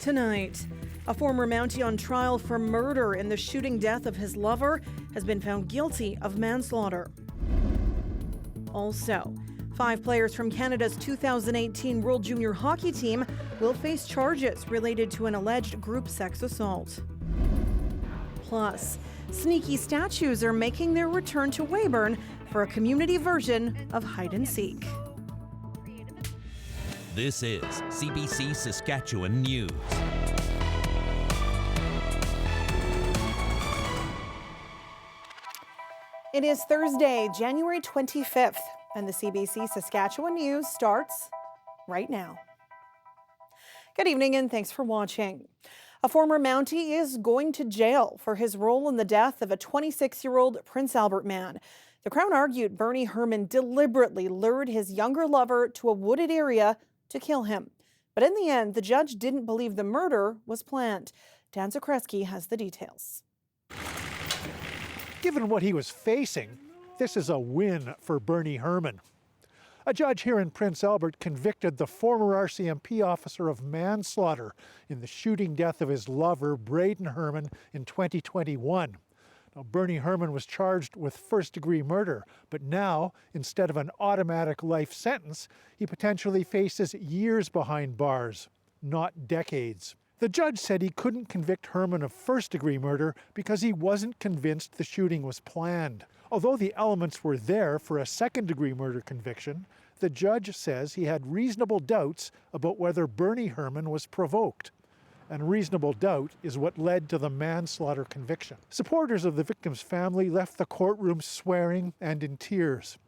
tonight. A former Mountie on trial for murder in the shooting death of his lover has been found guilty of manslaughter. Also, 5 players from Canada's 2018 World Junior Hockey team will face charges related to an alleged group sex assault. Plus, sneaky statues are making their return to Weyburn for a community version of hide and seek. This is CBC Saskatchewan News. It is Thursday, January 25th, and the CBC Saskatchewan News starts right now. Good evening and thanks for watching. A former Mountie is going to jail for his role in the death of a 26-year-old Prince Albert man. The Crown argued Bernie Herman deliberately lured his younger lover to a wooded area to kill him. But in the end, the judge didn't believe the murder was planned. Dan Zakreski has the details. Given what he was facing, this is a win for Bernie Herman. A judge here in Prince Albert convicted the former RCMP officer of manslaughter in the shooting death of his lover, Braden Herman, in 2021. Now, Bernie Herman was charged with first-degree murder, but now, instead of an automatic life sentence, he potentially faces years behind bars, not decades. The judge said he couldn't convict Herman of first-degree murder because he wasn't convinced the shooting was planned. Although the elements were there for a second-degree murder conviction, the judge says he had reasonable doubts about whether Bernie Herman was provoked. And reasonable doubt is what led to the manslaughter conviction. Supporters of the victim's family left the courtroom swearing and in tears.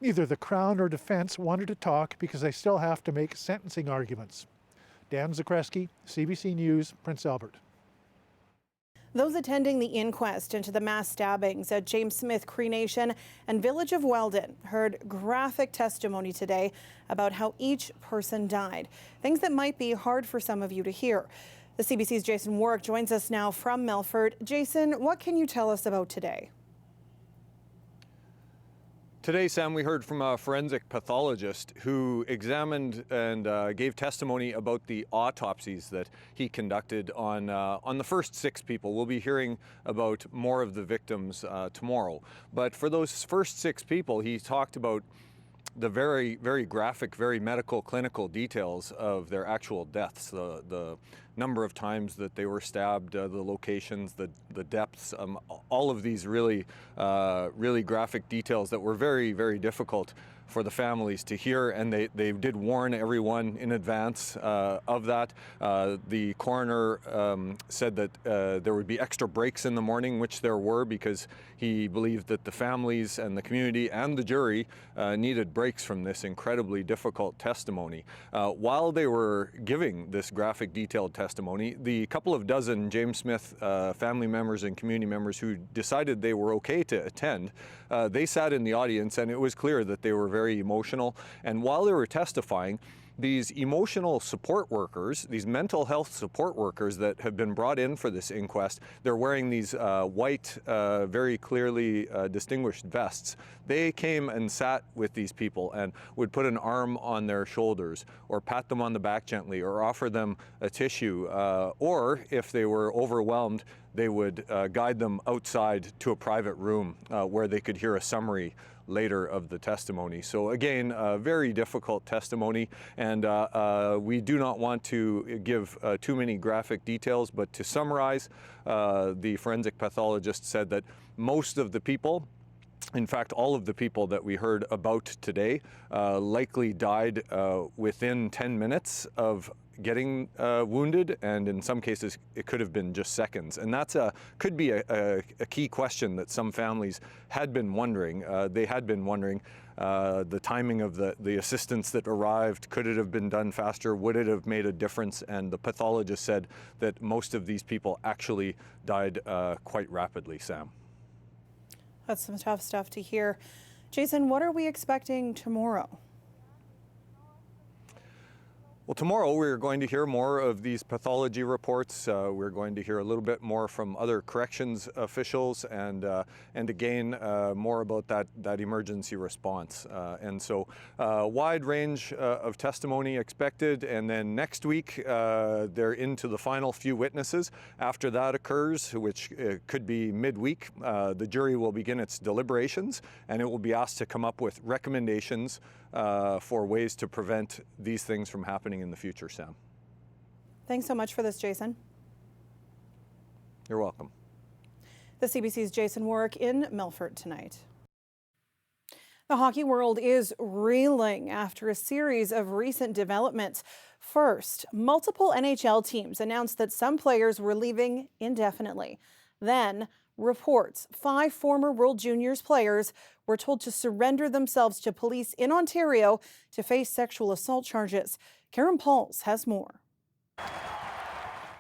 Neither the Crown or defense wanted to talk because they still have to make sentencing arguments. Dan Zakreski, CBC News, Prince Albert. Those attending the inquest into the mass stabbings at Smith Cree Nation and Village of Weldon heard graphic testimony today about how each person died. Things that might be hard for some of you to hear. The CBC's Jason Warwick joins us now from Melfort. Jason, what can you tell us about today? Today, Sam, we heard from a forensic pathologist who examined and gave testimony about the autopsies that he conducted on the first 6 people. We'll be hearing about more of the victims tomorrow. But for those first 6 people, he talked about the very, very graphic, very medical, clinical details of their actual deaths, the number of times that they were stabbed, the locations, the depths, all of these really, really graphic details that were very, very difficult for the families to hear, and they did warn everyone in advance of that. The coroner said that there would be extra breaks in the morning, which there were, because he believed that the families and the community and the jury needed breaks from this incredibly difficult testimony. While they were giving this graphic, detailed testimony, the couple of dozen James Smith family members and community members who decided they were okay to attend, they sat in the audience, and it was clear that they were very emotional. And while they were testifying, these emotional support workers, these mental health support workers that have been brought in for this inquest, they're wearing these white, very clearly distinguished vests. They came and sat with these people and would put an arm on their shoulders, or pat them on the back gently, or offer them a tissue, or if they were overwhelmed, they would guide them outside to a private room where they could hear a summary later of the testimony. So again, a very difficult testimony, and we do not want to give too many graphic details, but to summarize, the forensic pathologist said that most of the people, in fact, all of the people that we heard about today, likely died within 10 minutes of getting wounded, and in some cases it could have been just seconds. And that's could be a key question that some families had been wondering. They had been wondering the timing of the assistance that arrived. Could it have been done faster? Would it have made a difference? And the pathologist said that most of these people actually died quite rapidly, Sam. That's some tough stuff to hear. Jason, what are we expecting tomorrow? Well, tomorrow we're going to hear more of these pathology reports. We're going to hear a little bit more from other corrections officials and again, more about that emergency response. And so wide range of testimony expected. And then next week, they're into the final few witnesses. After that occurs, which could be midweek, the jury will begin its deliberations and it will be asked to come up with recommendations for ways to prevent these things from happening in the future, Sam. Thanks so much for this, Jason. You're welcome. The CBC's Jason Warwick in Milford tonight. The hockey world is reeling after a series of recent developments. First, multiple NHL teams announced that some players were leaving indefinitely. Then, reports 5 former World Juniors players were told to surrender themselves to police in Ontario to face sexual assault charges. Karen Pauls has more.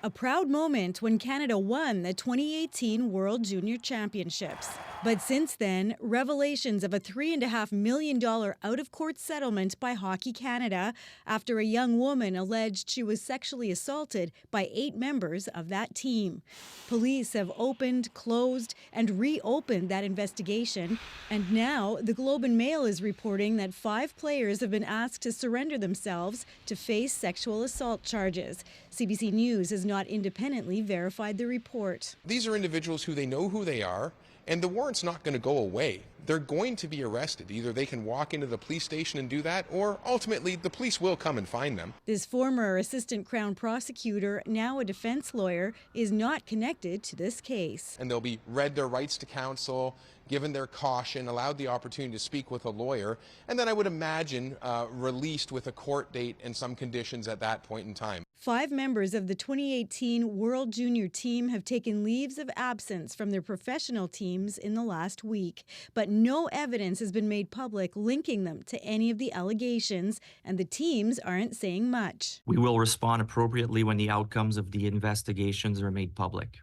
A proud moment when Canada won the 2018 World Junior Championships. But since then, revelations of a $3.5 million out-of-court settlement by Hockey Canada after a young woman alleged she was sexually assaulted by 8 members of that team. Police have opened, closed, and reopened that investigation. And now, the Globe and Mail is reporting that 5 players have been asked to surrender themselves to face sexual assault charges. CBC News has not independently verified the report. These are individuals who they know who they are, and the warrant's not going to go away. They're going to be arrested. Either they can walk into the police station and do that, or ultimately the police will come and find them. This former assistant Crown prosecutor, now a defense lawyer, is not connected to this case. And they'll be read their rights to counsel, given their caution, allowed the opportunity to speak with a lawyer, and then I would imagine released with a court date and some conditions at that point in time. 5 members of the 2018 World Junior team have taken leaves of absence from their professional teams in the last week, but no evidence has been made public linking them to any of the allegations, and the teams aren't saying much. We will respond appropriately when the outcomes of the investigations are made public.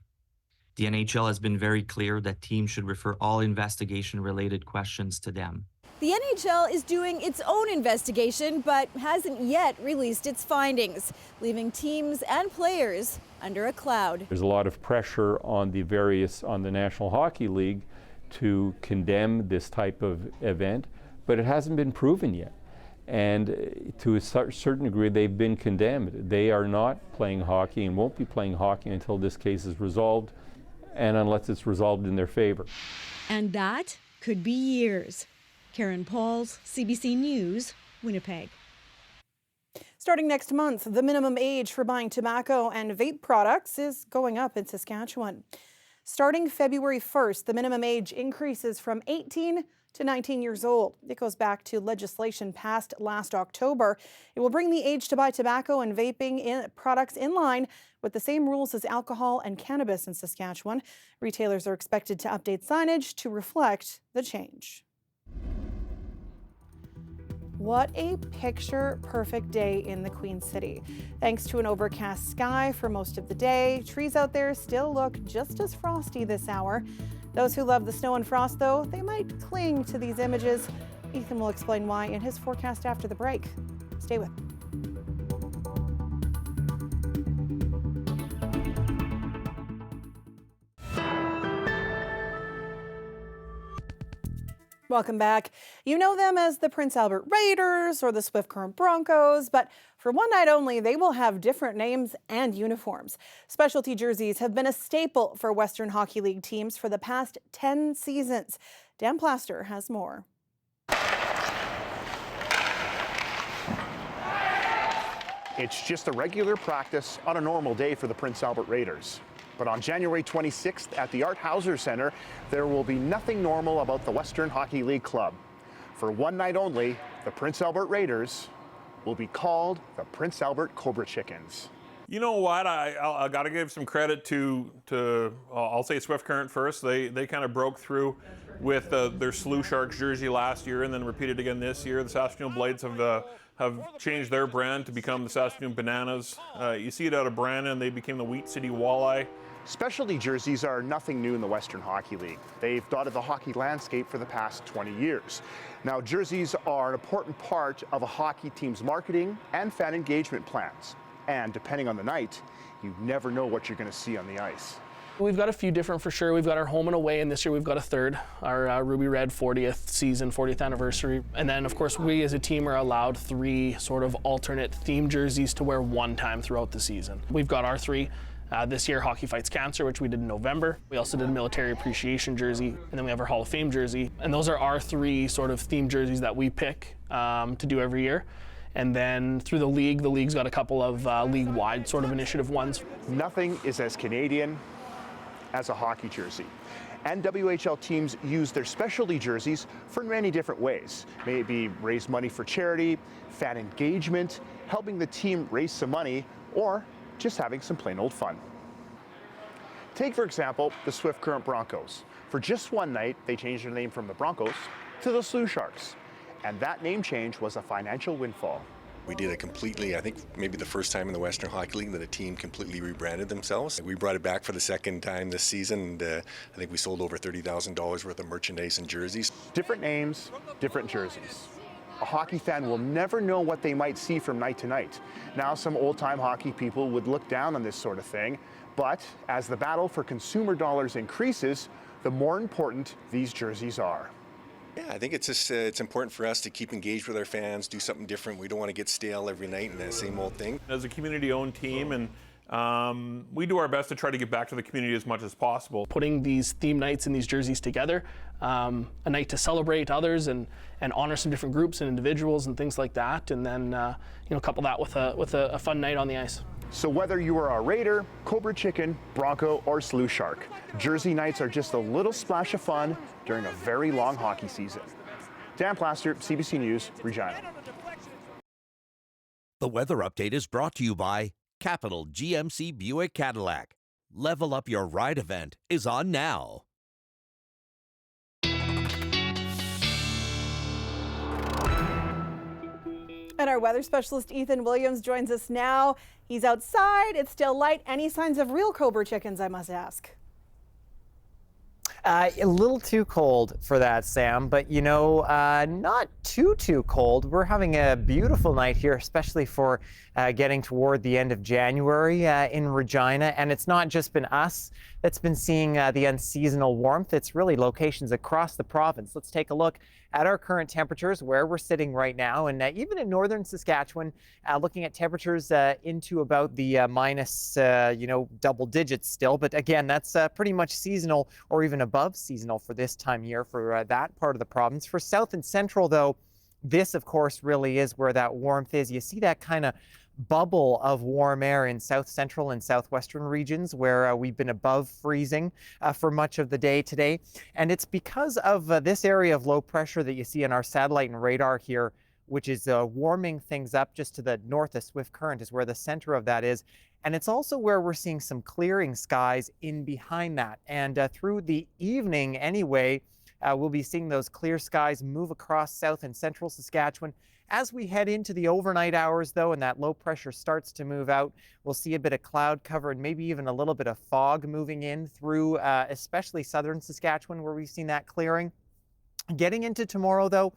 The NHL has been very clear that teams should refer all investigation-related questions to them. The NHL is doing its own investigation, but hasn't yet released its findings, leaving teams and players under a cloud. There's a lot of pressure on the National Hockey League to condemn this type of event, but it hasn't been proven yet. And to a certain degree, they've been condemned. They are not playing hockey and won't be playing hockey until this case is resolved, and unless it's resolved in their favor. And that could be years. Karen Pauls, CBC News, Winnipeg. Starting next month, the minimum age for buying tobacco and vape products is going up in Saskatchewan. Starting February 1st, the minimum age increases from 18 to 19 years old. It goes back to legislation passed last October. It will bring the age to buy tobacco and vaping products in line with the same rules as alcohol and cannabis in Saskatchewan. Retailers are expected to update signage to reflect the change. What a picture-perfect day in the Queen City. Thanks to an overcast sky for most of the day, trees out there still look just as frosty this hour. Those who love the snow and frost, though, they might cling to these images. Ethan will explain why in his forecast after the break. Stay with me. Welcome back. You know them as the Prince Albert Raiders or the Swift Current Broncos, but for one night only, they will have different names and uniforms. Specialty jerseys have been a staple for Western Hockey League teams for the past 10 seasons. Dan Plaster has more. It's just a regular practice on a normal day for the Prince Albert Raiders. But on January 26th at the Art Hauser Center, there will be nothing normal about the Western Hockey League club. For one night only, the Prince Albert Raiders will be called the Prince Albert Cobra Chickens. You know what? I got to give some credit to I'll say Swift Current first. They kind of broke through with their Slew Sharks jersey last year and then repeated again this year. The Saskatoon Blades have changed their brand to become the Saskatoon Bananas. You see it out of Brandon. They became the Wheat City Walleye. Specialty jerseys are nothing new in the Western Hockey League. They've dotted the hockey landscape for the past 20 years. Now, jerseys are an important part of a hockey team's marketing and fan engagement plans. And depending on the night, you never know what you're going to see on the ice. We've got a few different for sure. We've got our home and away, and this year we've got a third, our Ruby Red 40th season, 40th anniversary. And then, of course, we as a team are allowed 3 sort of alternate theme jerseys to wear one time throughout the season. We've got our 3. This year, Hockey Fights Cancer, which we did in November. We also did a military appreciation jersey, and then we have our Hall of Fame jersey. And those are our 3 sort of theme jerseys that we pick to do every year. And then through the league's got a couple of league-wide sort of initiative ones. Nothing is as Canadian as a hockey jersey. And WHL teams use their specialty jerseys for many different ways. Maybe raise money for charity, fan engagement, helping the team raise some money, or just having some plain old fun. Take, for example, the Swift Current Broncos. For just one night, they changed their name from the Broncos to the Slough Sharks. And that name change was a financial windfall. We did it completely, I think maybe the first time in the Western Hockey League that a team completely rebranded themselves. We brought it back for the second time this season, and I think we sold over $30,000 worth of merchandise and jerseys. Different names, different jerseys. A hockey fan will never know what they might see from night to night. Now, some old-time hockey people would look down on this sort of thing, but as the battle for consumer dollars increases, the more important these jerseys are. Yeah, I think it's just it's important for us to keep engaged with our fans, do something different. We don't want to get stale every night and the same old thing. As a community-owned team, and we do our best to try to give back to the community as much as possible. Putting these theme nights and these jerseys together, a night to celebrate others and honor some different groups and individuals and things like that, and then couple that with a fun night on the ice. So whether you are a Raider, Cobra Chicken, Bronco, or Slough Shark, jersey nights are just a little splash of fun during a very long hockey season. Dan Plaster, CBC News, Regina. The weather update is brought to you by Capital GMC Buick Cadillac. Level Up Your Ride event is on now. And our weather specialist Ethan Williams joins us now. He's outside, it's still light. Any signs of real Cobra chickens, I must ask? A little too cold for that, Sam, but not too cold. We're having a beautiful night here, especially for getting toward the end of January in Regina. And it's not just been us that's been seeing the unseasonal warmth. It's really locations across the province. Let's take a look at our current temperatures, where we're sitting right now. And even in northern Saskatchewan, looking at temperatures into about the minus, double digits still. But again, that's pretty much seasonal or even above seasonal for this time of year for that part of the province. For south and central, though, this, of course, really is where that warmth is. You see that kind of bubble of warm air in south central and southwestern regions where we've been above freezing for much of the day today. And it's because of this area of low pressure that you see in our satellite and radar here, which is warming things up just to the north of Swift Current is where the center of that is. And it's also where we're seeing some clearing skies in behind that. And through the evening anyway, we'll be seeing those clear skies move across south and central Saskatchewan. As we head into the overnight hours, though, and that low pressure starts to move out, we'll see a bit of cloud cover and maybe even a little bit of fog moving in through especially southern Saskatchewan, where we've seen that clearing. Getting into tomorrow, though,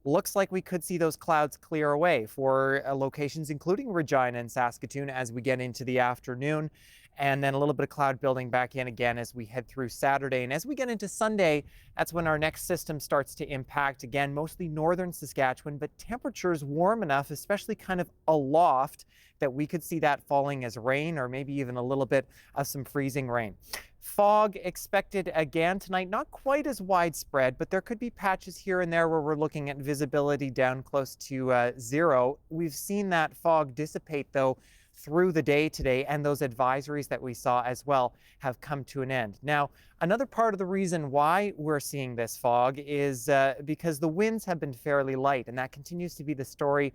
looks like we could see those clouds clear away for locations including Regina and Saskatoon as we get into the afternoon. And then a little bit of cloud building back in again as we head through Saturday. And as we get into Sunday, that's when our next system starts to impact, again, mostly northern Saskatchewan, but temperatures warm enough, especially kind of aloft, that we could see that falling as rain or maybe even a little bit of some freezing rain. Fog expected again tonight, not quite as widespread, but there could be patches here and there where we're looking at visibility down close to 0. We've seen that fog dissipate, though, through the day today, and those advisories that we saw as well have come to an end. Now, another part of the reason why we're seeing this fog is because the winds have been fairly light, and that continues to be the story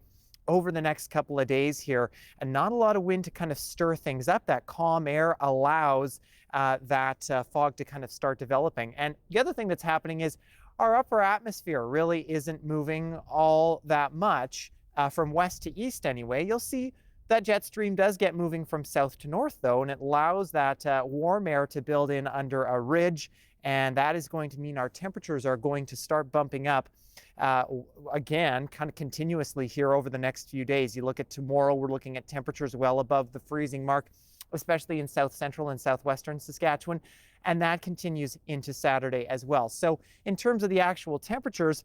over the next couple of days here, and not a lot of wind to kind of stir things up. That calm air allows that fog to kind of start developing. And the other thing that's happening is our upper atmosphere really isn't moving all that much from west to east anyway. You'll see That jet stream does get moving from south to north, though, and it allows that warm air to build in under a ridge, and that is going to mean our temperatures are going to start bumping up again, kind of continuously here over the next few days. You look at tomorrow, we're looking at temperatures well above the freezing mark, especially in south central and southwestern Saskatchewan, and that continues into Saturday as well. So in terms of the actual temperatures,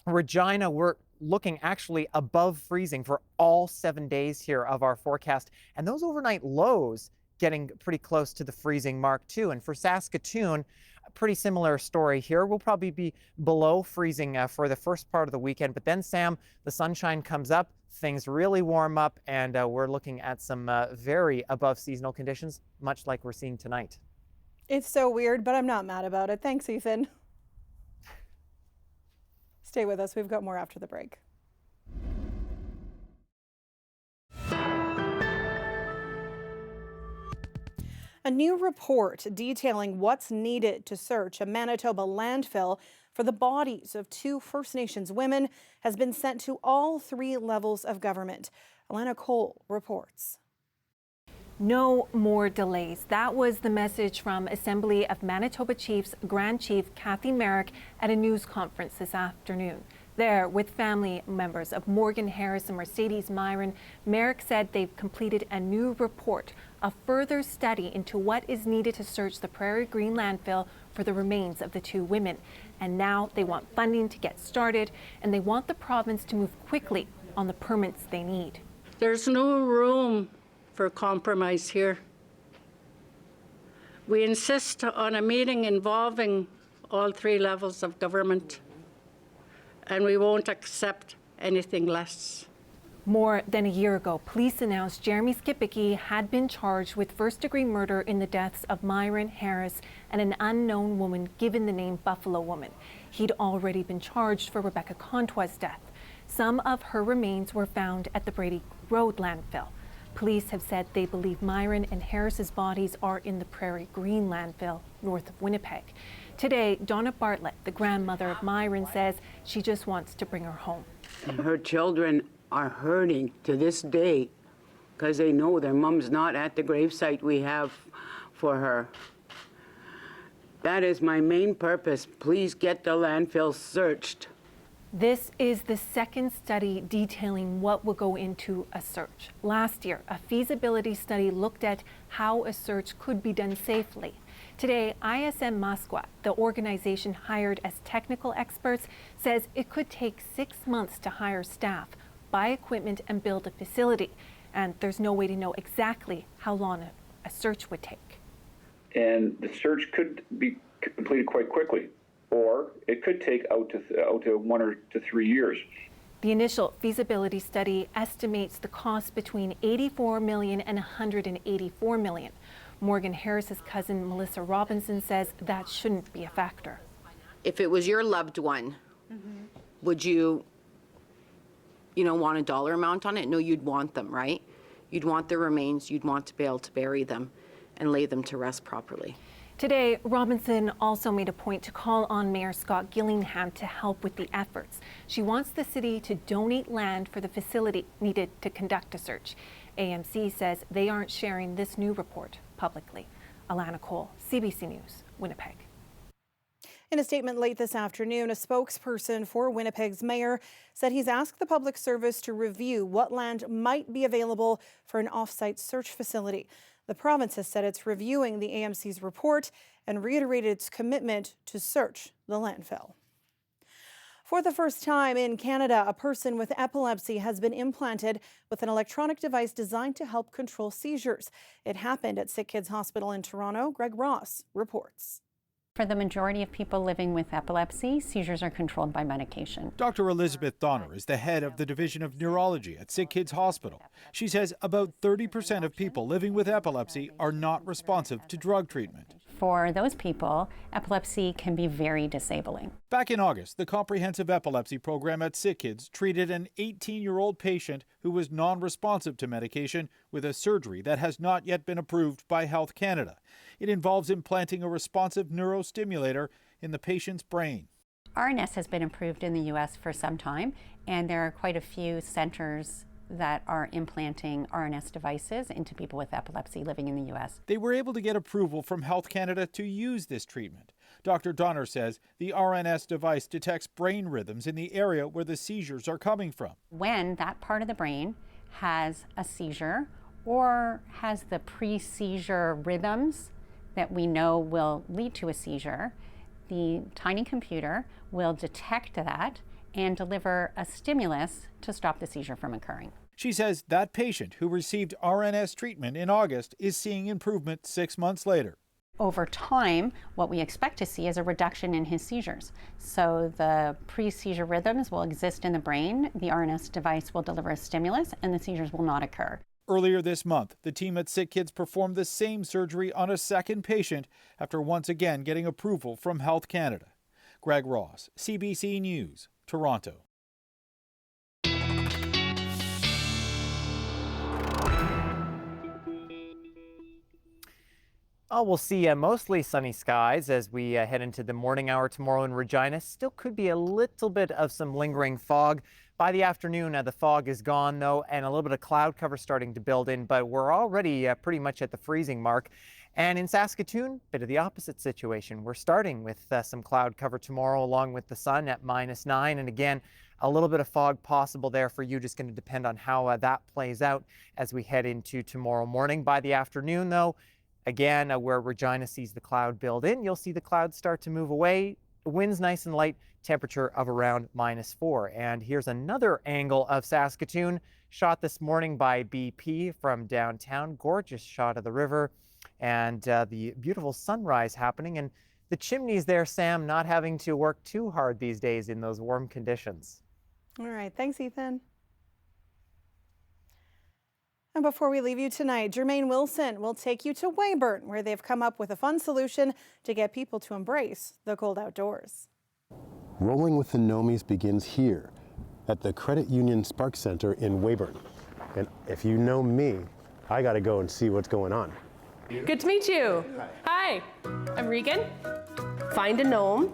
Regina, we're looking actually above freezing for all 7 days here of our forecast, and those overnight lows getting pretty close to the freezing mark too. And for Saskatoon, a pretty similar story here. We'll probably be below freezing for the first part of the weekend, but then, Sam, the sunshine comes up, things really warm up, and we're looking at some very above seasonal conditions, much like we're seeing tonight. It's so weird, but I'm not mad about it. Thanks, Ethan. Stay with us. We've got more after the break. A new report detailing what's needed to search a Manitoba landfill for the bodies of 2 First Nations women has been sent to all 3 levels of government. Alana Cole reports. No more delays. That was the message from Assembly of Manitoba Chiefs Grand Chief Kathy Merrick at a news conference this afternoon. There, with family members of Morgan Harris and Mercedes Myron, Merrick said they've completed a new report, a further study into what is needed to search the Prairie Green landfill for the remains of the 2 women. And now they want funding to get started, and they want the province to move quickly on the permits they need. There's no room for compromise here. We insist on a meeting involving all 3 levels of government, and we won't accept anything less. More than a year ago, police announced Jeremy Skipicki had been charged with first-degree murder in the deaths of Myron Harris and an unknown woman given the name Buffalo Woman. He'd already been charged for Rebecca Contois' death. Some of her remains were found at the Brady Road landfill. Police have said they believe Myron and Harris's bodies are in the Prairie Green landfill north of Winnipeg. Today, Donna Bartlett, the grandmother of Myron, says she just wants to bring her home. Her children are hurting to this day because they know their mom's not at the gravesite we have for her. That is my main purpose. Please get the landfill searched. This is the second study detailing what will go into a search. Last year, a feasibility study looked at how a search could be done safely. Today, ISM Mascot, the organization hired as technical experts, says it could take 6 months to hire staff, buy equipment, and build a facility. And there's no way to know exactly how long a search would take. And the search could be completed quite quickly, or it could take out to 1 or 3 years. The initial feasibility study estimates the cost between $84 million and $184 million. Morgan Harris's cousin Melissa Robinson says that shouldn't be a factor. If it was your loved one, would you want a dollar amount on it? No, you'd want them, right? You'd want their remains, you'd want to be able to bury them and lay them to rest properly. Today, Robinson also made a point to call on Mayor Scott Gillingham to help with the efforts. She wants the city to donate land for the facility needed to conduct a search. AMC says they aren't sharing this new report publicly. Alana Cole, CBC News, Winnipeg. In a statement late this afternoon, a spokesperson for Winnipeg's mayor said he's asked the public service to review what land might be available for an off-site search facility. The province has said it's reviewing the AMC's report and reiterated its commitment to search the landfill. For the first time in Canada, a person with epilepsy has been implanted with an electronic device designed to help control seizures. It happened at Sick Kids Hospital in Toronto. Greg Ross reports. For the majority of people living with epilepsy, seizures are controlled by medication. Dr. Elizabeth Donner is the head of the Division of Neurology at Sick Kids Hospital. She says about 30% of people living with epilepsy are not responsive to drug treatment. For those people, epilepsy can be very disabling. Back in August, the comprehensive epilepsy program at Sick Kids treated an 18-year-old patient who was non-responsive to medication with a surgery that has not yet been approved by Health Canada. It involves implanting a responsive neurostimulator in the patient's brain. RNS has been approved in the U.S. for some time, and there are quite a few centers that are implanting RNS devices into people with epilepsy living in the U.S. They were able to get approval from Health Canada to use this treatment. Dr. Donner says the RNS device detects brain rhythms in the area where the seizures are coming from. When that part of the brain has a seizure or has the pre-seizure rhythms that we know will lead to a seizure, the tiny computer will detect that and deliver a stimulus to stop the seizure from occurring. She says that patient who received RNS treatment in August is seeing improvement 6 months later. Over time, what we expect to see is a reduction in his seizures. So the pre-seizure rhythms will exist in the brain, the RNS device will deliver a stimulus, and the seizures will not occur. Earlier this month, the team at Sick Kids performed the same surgery on a second patient after once again getting approval from Health Canada. Greg Ross, CBC News, Toronto. Oh, we'll see mostly sunny skies as we head into the morning hour tomorrow in Regina. Still could be a little bit of some lingering fog. By the afternoon, the fog is gone, though, and a little bit of cloud cover starting to build in, but we're already pretty much at the freezing mark. And in Saskatoon, a bit of the opposite situation. We're starting with some cloud cover tomorrow along with the sun at -9. And again, a little bit of fog possible there for you. Just going to depend on how that plays out as we head into tomorrow morning. By the afternoon, though, again, where Regina sees the cloud build in, you'll see the clouds start to move away. The wind's nice and light, temperature of around -4. And here's another angle of Saskatoon, shot this morning by BP from downtown. Gorgeous shot of the river and the beautiful sunrise happening. And the chimneys there, Sam, not having to work too hard these days in those warm conditions. All right, thanks, Ethan. And before we leave you tonight, Jermaine Wilson will take you to Weyburn, where they've come up with a fun solution to get people to embrace the cold outdoors. Rolling with the Gnomies begins here at the Credit Union Spark Center in Weyburn. And if you know me, I got to go and see what's going on. Good to meet you. Hi, I'm Regan. Find a gnome,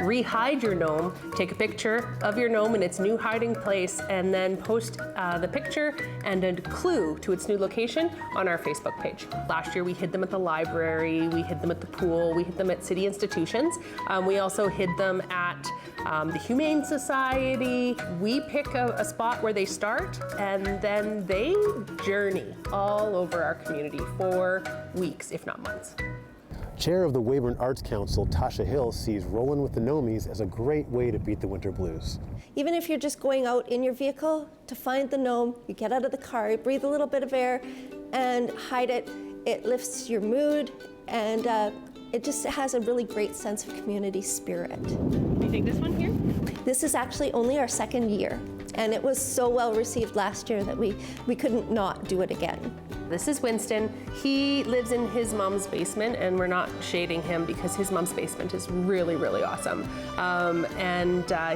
re-hide your gnome, take a picture of your gnome in its new hiding place, and then post the picture and a clue to its new location on our Facebook page. Last year we hid them at the library, we hid them at the pool, we hid them at city institutions. We also hid them at the Humane Society. We pick a spot where they start, and then they journey all over our community for weeks, if not months. Chair of the Weyburn Arts Council, Tasha Hill, sees Rolling with the Gnomies as a great way to beat the winter blues. Even if you're just going out in your vehicle to find the gnome, you get out of the car, you breathe a little bit of air and hide it. It lifts your mood, and it just has a really great sense of community spirit. Do you think this one here? This is actually only our second year, and it was so well received last year that we couldn't not do it again. This is Winston. He lives in his mom's basement, and we're not shading him because his mom's basement is really, really awesome.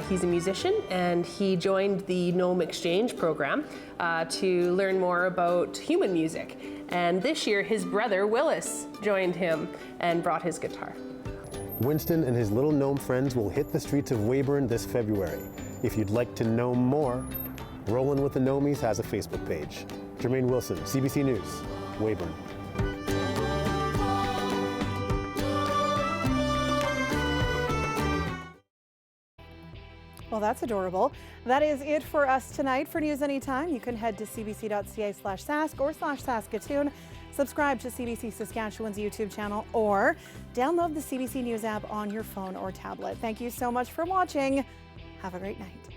He's a musician, and he joined the Gnome Exchange program to learn more about human music. And this year, his brother, Willis, joined him and brought his guitar. Winston and his little gnome friends will hit the streets of Weyburn this February. If you'd like to know more, Rolling with the Gnomies has a Facebook page. Jermaine Wilson, CBC News, Weyburn. Well, that's adorable. That is it for us tonight. For news anytime, you can head to cbc.ca/Sask or /Saskatoon. Subscribe to CBC Saskatchewan's YouTube channel or download the CBC News app on your phone or tablet. Thank you so much for watching. Have a great night.